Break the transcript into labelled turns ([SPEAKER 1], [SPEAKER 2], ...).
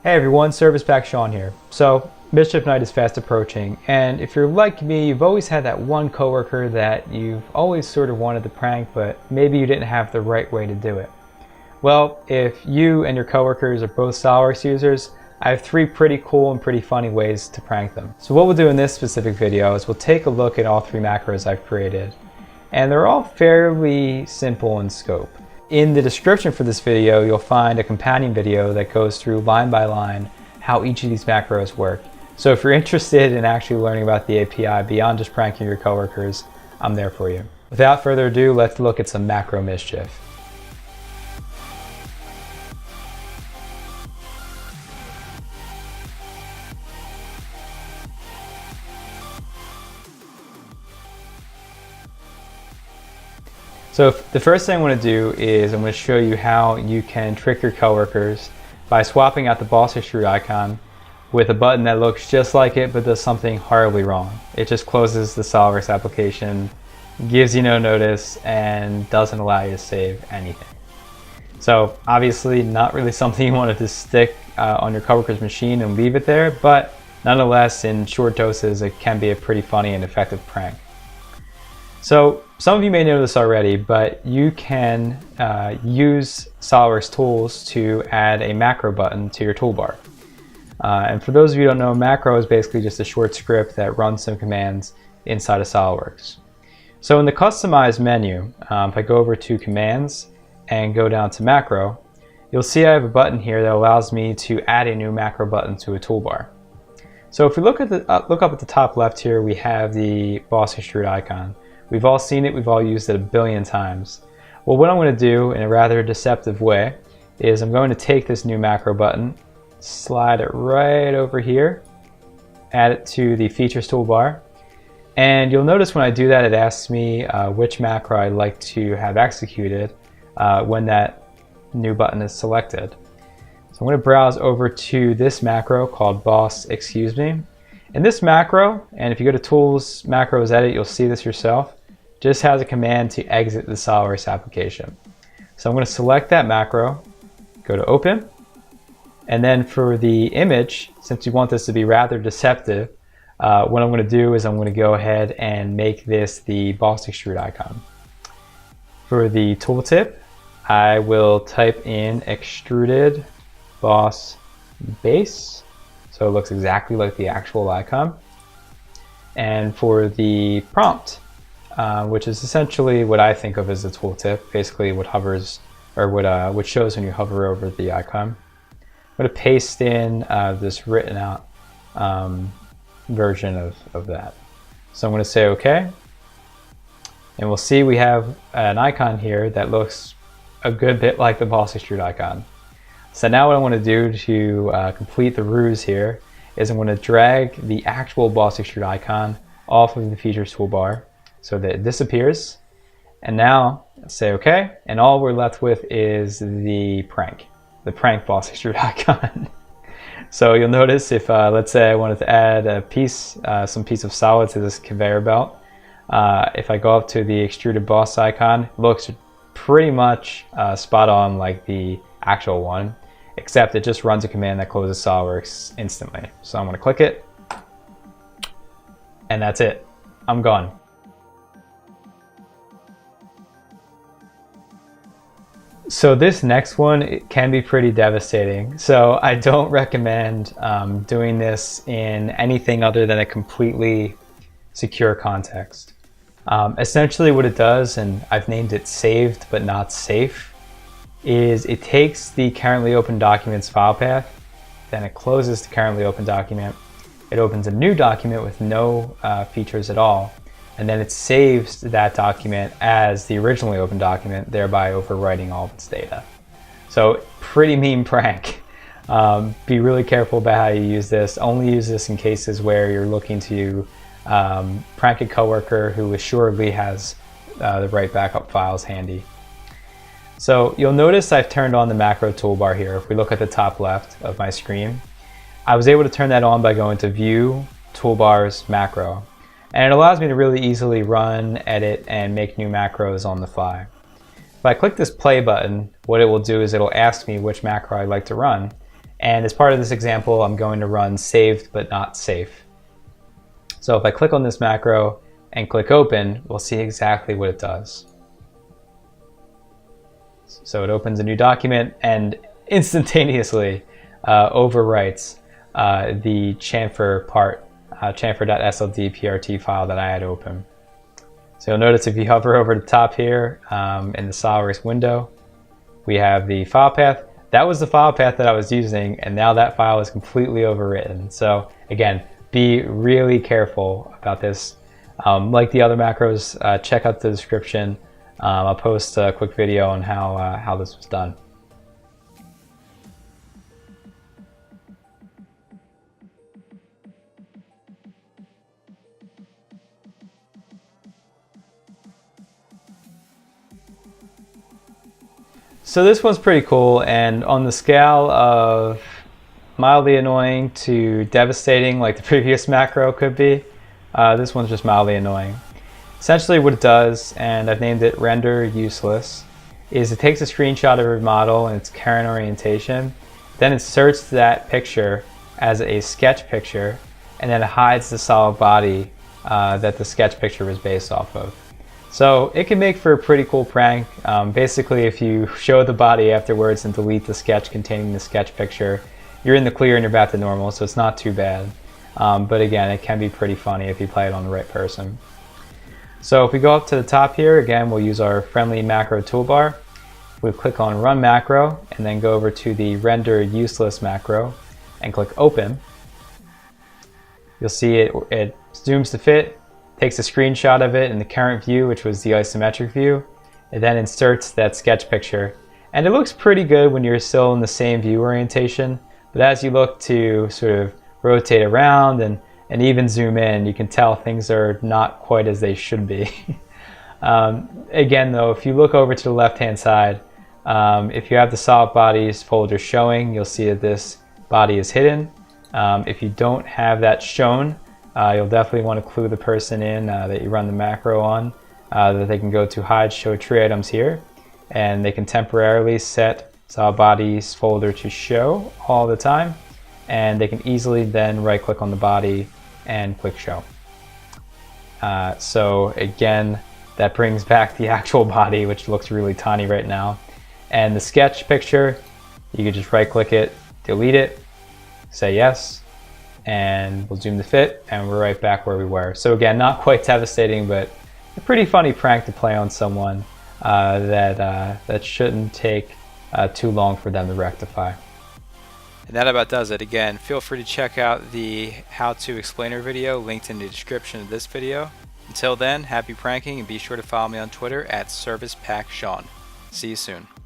[SPEAKER 1] Hey everyone, Service Pack Sean here. So, Mischief night is fast approaching, and if you're like me, you've always had that one coworker that you've always sort of wanted to prank, but maybe you didn't have the right way to do it. Well, if you and your coworkers are both SOLIDWORKS users, I have 3 pretty cool and pretty funny ways to prank them. So what we'll do in this specific video is we'll take a look at all 3 macros I've created, and they're all fairly simple in scope. In the description for this video, you'll find a companion video that goes through line by line how each of these macros work. So if you're interested in actually learning about the API beyond just pranking your coworkers, I'm there for you. Without further ado, let's look at some macro mischief. So the first thing I want to do is I'm going to show you how you can trick your coworkers by swapping out the boss extrude icon with a button that looks just like it but does something horribly wrong. It just closes the SOLIDWORKS application, gives you no notice, and doesn't allow you to save anything. So obviously not really something you want to just stick on your coworker's machine and leave it there, but nonetheless in short doses it can be a pretty funny and effective prank. So some of you may know this already, but you can use SOLIDWORKS tools to add a macro button to your toolbar. And for those of you who don't know, macro is basically just a short script that runs some commands inside of SOLIDWORKS. So in the customize menu, if I go over to commands and go down to macro, you'll see I have a button here that allows me to add a new macro button to a toolbar. So if we look up at the top left here, we have the boss extrude icon. We've all seen it, we've all used it a billion times. Well, what I'm going to do in a rather deceptive way is I'm going to take this new macro button, slide it right over here, add it to the features toolbar, and you'll notice when I do that it asks me which macro I'd like to have executed when that new button is selected. So I'm going to browse over to this macro called boss excuse me. And this macro, and if you go to tools, macros, edit, you'll see this yourself, just has a command to exit the SOLIDWORKS application. So I'm going to select that macro, go to open, and then for the image, since we want this to be rather deceptive, what I'm going to do is I'm going to go ahead and make this the boss extrude icon. For the tooltip, I will type in extruded boss base, so it looks exactly like the actual icon. And for the prompt, which is essentially what I think of as a tooltip, basically what hovers, or what shows when you hover over the icon. I'm going to paste in this written out version of that. So I'm going to say OK, and we'll see we have an icon here that looks a good bit like the boss extrude icon. So now what I want to do to complete the ruse here is I'm going to drag the actual boss extrude icon off of the features toolbar so that it disappears. And now say OK, and all we're left with is the prank boss extrude icon. So you'll notice if let's say I wanted to add a piece, some piece of solid to this conveyor belt, if I go up to the extruded boss icon, it looks pretty much spot on like the actual one, except it just runs a command that closes SOLIDWORKS instantly. So I'm going to click it, and that's it. I'm gone. So this next one, it can be pretty devastating. So I don't recommend doing this in anything other than a completely secure context. Essentially what it does, and I've named it saved but not safe, is it takes the currently open document's file path, then it closes the currently open document, it opens a new document with no features at all, and then it saves that document as the originally open document, thereby overwriting all of its data. So pretty mean prank. Be really careful about how you use this. Only use this in cases where you're looking to prank a coworker who assuredly has the right backup files handy. So you'll notice I've turned on the macro toolbar here. If we look at the top left of my screen, I was able to turn that on by going to View, Toolbars, Macro. And it allows me to really easily run, edit, and make new macros on the fly. If I click this play button, what it will do is it'll ask me which macro I'd like to run. And as part of this example, I'm going to run saved but not safe. So if I click on this macro and click open, we'll see exactly what it does. So it opens a new document and instantaneously overwrites the chamfer part, chamfer.sldprt file that I had open. So you'll notice if you hover over the top here in the SOLIDWORKS window, we have the file path. That was the file path that I was using, and now that file is completely overwritten. So again, be really careful about this. Like the other macros, check out the description. I'll post a quick video on how this was done. So this one's pretty cool, and on the scale of mildly annoying to devastating like the previous macro could be, this one's just mildly annoying. Essentially what it does, and I've named it render useless, is it takes a screenshot of your model and its current orientation, then inserts that picture as a sketch picture, and then it hides the solid body that the sketch picture was based off of. So it can make for a pretty cool prank. Basically, if you show the body afterwards and delete the sketch containing the sketch picture, you're in the clear and you're back to normal, so it's not too bad. But again, it can be pretty funny if you play it on the right person. So if we go up to the top here, again, we'll use our friendly macro toolbar. We'll click on Run Macro and then go over to the Render Useless macro and click Open. You'll see it zooms to fit, takes a screenshot of it in the current view, which was the isometric view, and then inserts that sketch picture. And it looks pretty good when you're still in the same view orientation, but as you look to sort of rotate around and even zoom in, you can tell things are not quite as they should be. Again though, if you look over to the left-hand side, if you have the solid bodies folder showing, you'll see that this body is hidden. If you don't have that shown, you'll definitely want to clue the person in that you run the macro on, that they can go to hide show tree items here, and they can temporarily set solid bodies folder to show all the time, and they can easily then right click on the body and click show. So again, that brings back the actual body, which looks really tiny right now, and the sketch picture, you can just right click it, delete it, say yes, and we'll zoom to fit, and we're right back where we were. So again, not quite devastating, but a pretty funny prank to play on someone that shouldn't take too long for them to rectify. And that about does it. Again, feel free to check out the how to explainer video linked in the description of this video. Until then, happy pranking, and be sure to follow me on Twitter at ServicePackSean. See you soon.